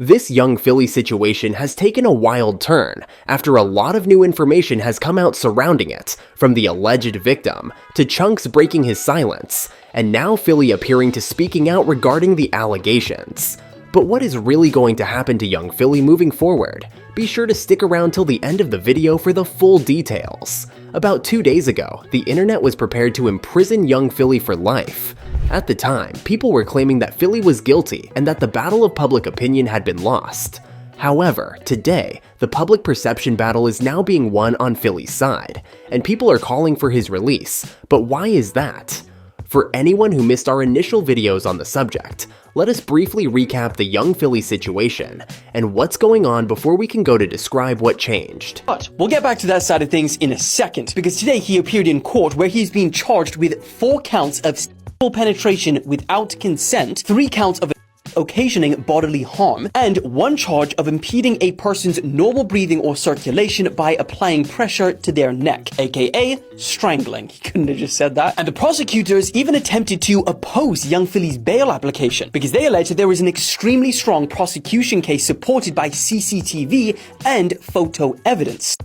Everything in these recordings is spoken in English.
This young Philly situation has taken a wild turn after a lot of new information has come out surrounding it, from the alleged victim to Chunks breaking his silence, and now Philly appearing to speaking out regarding the allegations. But what is really going to happen to young Philly moving forward? Be sure to stick around till the end of the video for the full details. About 2 days ago, the internet was prepared to imprison young Philly for life. At the time, people were claiming that Philly was guilty and that the battle of public opinion had been lost. However, today, the public perception battle is now being won on Philly's side, and people are calling for his release. But why is that? For anyone who missed our initial videos on the subject, let us briefly recap the young Philly situation and what's going on before we can go to describe what changed. But we'll get back to that side of things in a second, because today he appeared in court where he's being charged with 4 counts of sexual penetration without consent, 3 counts of occasioning bodily harm, and 1 charge of impeding a person's normal breathing or circulation by applying pressure to their neck, aka strangling. He couldn't have just said that. And the prosecutors even attempted to oppose young Philly's bail application because they alleged that there was an extremely strong prosecution case supported by CCTV and photo evidence.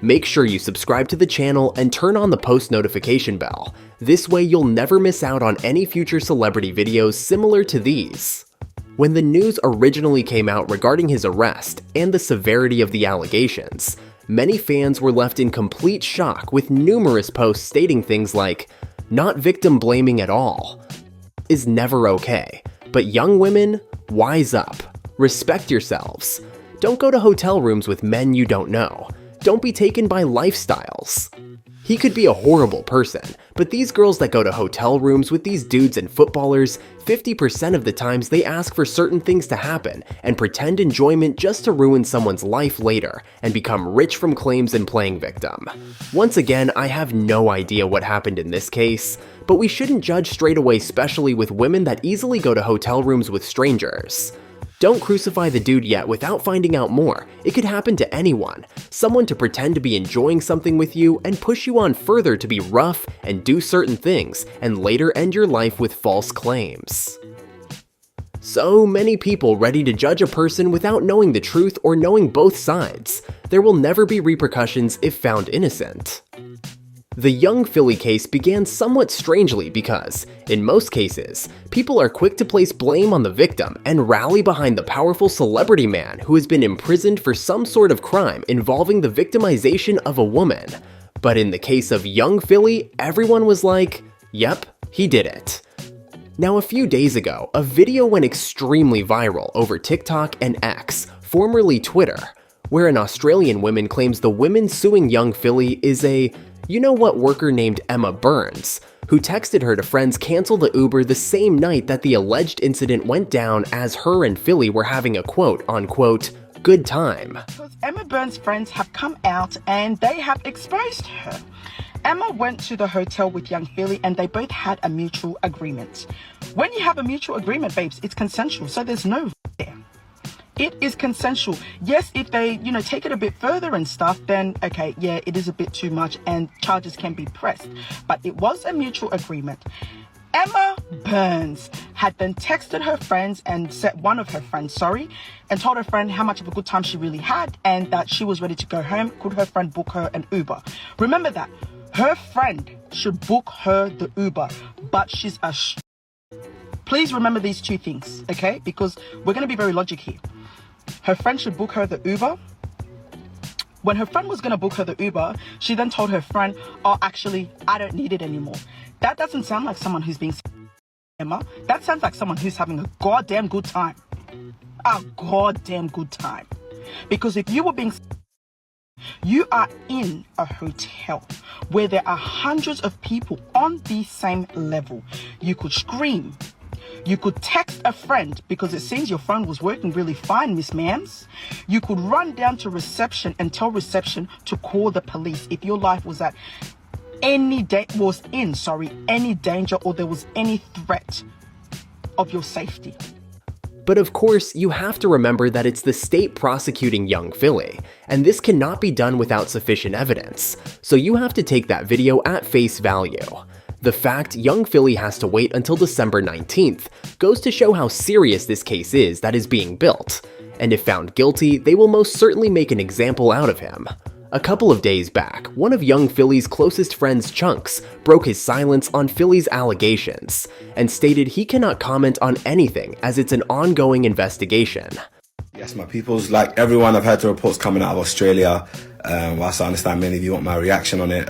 Make sure you subscribe to the channel and turn on the post notification bell. This way you'll never miss out on any future celebrity videos similar to these. When the news originally came out regarding his arrest and the severity of the allegations, many fans were left in complete shock with numerous posts stating things like, "Not victim blaming at all," "Is never okay," but young women, wise up, respect yourselves, don't go to hotel rooms with men you don't know, don't be taken by lifestyles. He could be a horrible person, but these girls that go to hotel rooms with these dudes and footballers, 50% of the times they ask for certain things to happen and pretend enjoyment just to ruin someone's life later and become rich from claims and playing victim. Once again, I have no idea what happened in this case, but we shouldn't judge straight away, especially with women that easily go to hotel rooms with strangers. Don't crucify the dude yet without finding out more. It could happen to anyone. Someone to pretend to be enjoying something with you and push you on further to be rough and do certain things and later end your life with false claims. So many people ready to judge a person without knowing the truth or knowing both sides. There will never be repercussions if found innocent. The young Philly case began somewhat strangely because, in most cases, people are quick to place blame on the victim and rally behind the powerful celebrity man who has been imprisoned for some sort of crime involving the victimization of a woman. But in the case of young Philly, everyone was like, yep, he did it. Now, a few days ago, a video went extremely viral over TikTok and X, formerly Twitter, where an Australian woman claims the woman suing young Philly is a you-know-what worker named Emma Burns, who texted her to friends cancel the Uber the same night that the alleged incident went down, as her and Philly were having a quote-unquote good time. Because Emma Burns' friends have come out and they have exposed her. Emma went to the hotel with young Philly and they both had a mutual agreement. When you have a mutual agreement, babes, it's consensual, so there's no there. It is consensual. Yes, if they, take it a bit further and stuff, then okay, yeah, it is a bit too much and charges can be pressed. But it was a mutual agreement. Emma Burns had then texted her friends and said one of her friends, and told her friend how much of a good time she really had and that she was ready to go home. Could her friend book her an Uber? Remember that. Her friend should book her the Uber, but she's a Please remember these 2 things, okay? Because we're going to be very logical here. Her friend should book her the Uber. When her friend was going to book her the Uber, she then told her friend, oh, actually, I don't need it anymore. That doesn't sound like someone who's being Emma. That sounds like someone who's having a goddamn good time. A goddamn good time. Because if you were being you are in a hotel where there are hundreds of people on the same level. You could scream. You could text a friend because it seems your phone was working really fine, Miss Mams. You could run down to reception and tell reception to call the police if your life was at any danger or there was any threat of your safety. But of course, you have to remember that it's the state prosecuting young Philly, and this cannot be done without sufficient evidence, so you have to take that video at face value. The fact young Philly has to wait until December 19th goes to show how serious this case is that is being built. and if found guilty, they will most certainly make an example out of him. A couple of days back, one of young Philly's closest friends, Chunks, broke his silence on Philly's allegations and stated he cannot comment on anything as it's an ongoing investigation. Yes, my peoples, like everyone, I've heard the reports coming out of Australia. Whilst I understand many of you want my reaction on it,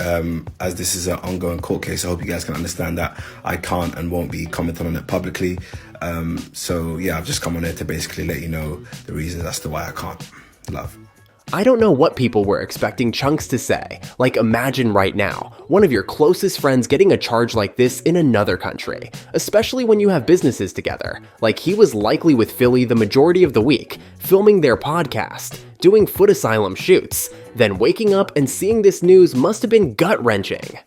as this is an ongoing court case, I hope you guys can understand that I can't and won't be commenting on it publicly. So yeah, I've just come on here to basically let you know the reasons as to why I can't. Love. I don't know what people were expecting Chunks to say. Like, imagine right now, one of your closest friends getting a charge like this in another country, especially when you have businesses together. Like, he was likely with Philly the majority of the week, filming their podcast, doing foot asylum shoots, then waking up and seeing this news must have been gut-wrenching.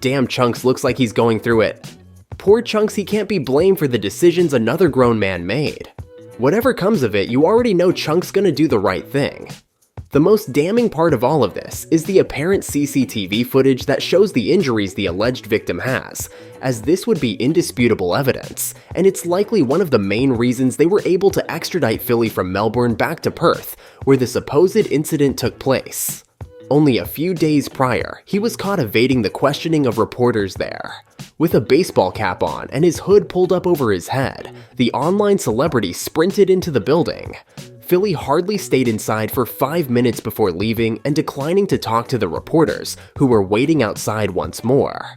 Damn, Chunks looks like he's going through it. Poor Chunks, he can't be blamed for the decisions another grown man made. Whatever comes of it, you already know Chunks gonna do the right thing. The most damning part of all of this is the apparent CCTV footage that shows the injuries the alleged victim has, as this would be indisputable evidence, and it's likely one of the main reasons they were able to extradite Philly from Melbourne back to Perth, where the supposed incident took place. Only a few days prior, he was caught evading the questioning of reporters there. With a baseball cap on and his hood pulled up over his head, the online celebrity sprinted into the building. Philly hardly stayed inside for 5 minutes before leaving and declining to talk to the reporters, who were waiting outside once more.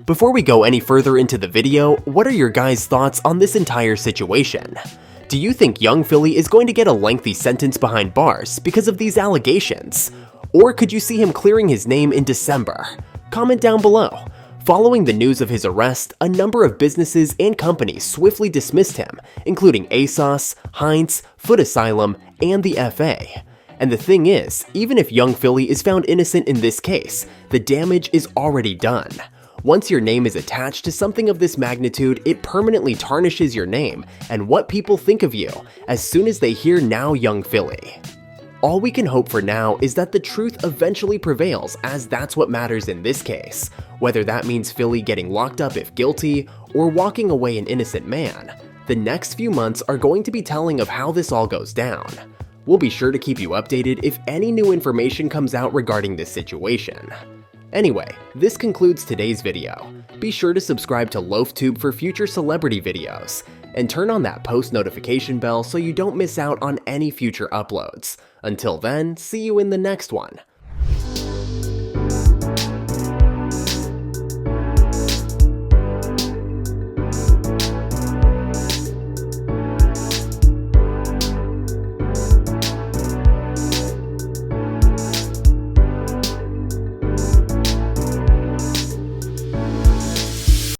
Before we go any further into the video, what are your guys' thoughts on this entire situation? Do you think young Philly is going to get a lengthy sentence behind bars because of these allegations? Or could you see him clearing his name in December? Comment down below. Following the news of his arrest, a number of businesses and companies swiftly dismissed him, including ASOS, Heinz, Foot Asylum, and the FA. And the thing is, even if young Philly is found innocent in this case, the damage is already done. Once your name is attached to something of this magnitude, it permanently tarnishes your name and what people think of you as soon as they hear "now young Philly." All we can hope for now is that the truth eventually prevails, as that's what matters in this case. Whether that means Philly getting locked up if guilty, or walking away an innocent man, the next few months are going to be telling of how this all goes down. We'll be sure to keep you updated if any new information comes out regarding this situation. Anyway, this concludes today's video. Be sure to subscribe to LoafTube for future celebrity videos, and turn on that post notification bell so you don't miss out on any future uploads. Until then, see you in the next one.